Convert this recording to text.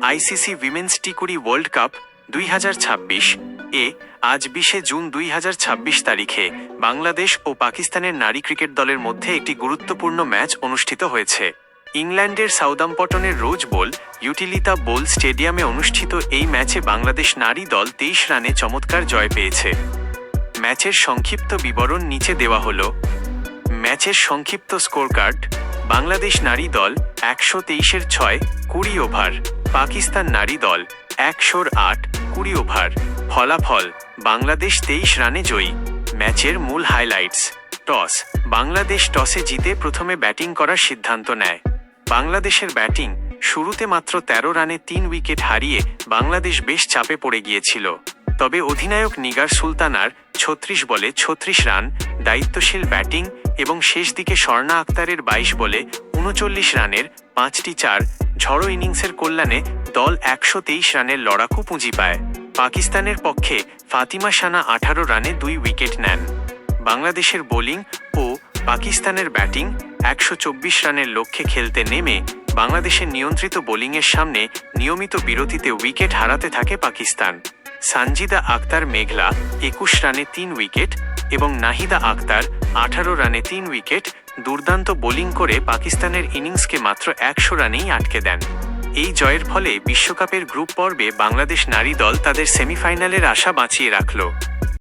ICC women's T20 world cup 2026 এ আজ 20 June 2026 তারিখে বাংলাদেশ ও পাকিস্তানের নারী ক্রিকেট দলের মধ্যে একটি গুরুত্বপূর্ণ ম্যাচ অনুষ্ঠিত হয়েছে। ইংল্যান্ডের সাউদাম্পটনের রোজ বোল ইউটিলিতা বোল স্টেডিয়ামে অনুষ্ঠিত এই ম্যাচে বাংলাদেশ নারী দল 23 রানে চমৎকার জয় পেয়েছে। ম্যাচের সংক্ষিপ্ত বিবরণ নিচে দেওয়া হলো। ম্যাচের সংক্ষিপ্ত স্কোর কার্ড: বাংলাদেশ নারী দল 123-এর 6 20 ওভার, পাকিস্তান নারী দল 100-8 20 ওভার। ফলাফল: বাংলাদেশ 23 রানে জয়ী। ম্যাচের মূল হাইলাইটস: টস: বাংলাদেশ টসে জিতে প্রথমে ব্যাটিং করার সিদ্ধান্ত নেয়। বাংলাদেশের ব্যাটিং শুরুতে মাত্র 13 রানে 3 উইকেট হারিয়ে বাংলাদেশ বেশ চাপে পড়ে গিয়েছিল। তবে অধিনায়ক নিগার সুলতানার 36 বলে 36 রান, দায়িত্বশীল ব্যাটিং এবং শেষ দিকে স্বর্ণা আক্তারের 22 বলে 39 রানের 5টি 4 ঝড়ো ইনিংসের কল্যাণে দল 123 রানের লড়াকু পুঁজি পায়। পাকিস্তানের পক্ষে ফাতিমা সানা 18 রানে 2 উইকেট নেন। বাংলাদেশের বোলিং ও পাকিস্তানের ব্যাটিং 124 রানের লক্ষ্যে খেলতে নেমে বাংলাদেশের নিয়ন্ত্রিত বোলিংয়ের সামনে নিয়মিত বিরতিতে উইকেট হারাতে থাকে পাকিস্তান। সানজিদা আক্তার মেঘলা 21 রানে 3 উইকেট এবং নাহিদা আক্তার 18 রানে 3 উইকেট দুর্দান্ত বোলিং করে পাকিস্তানের ইনিংসকে মাত্র 100 রানেই আটকে দেন। এই জয়ের ফলে বিশ্বকাপের গ্রুপ পর্বে বাংলাদেশ নারী দল তাদের সেমিফাইনালের আশা বাঁচিয়ে রাখল।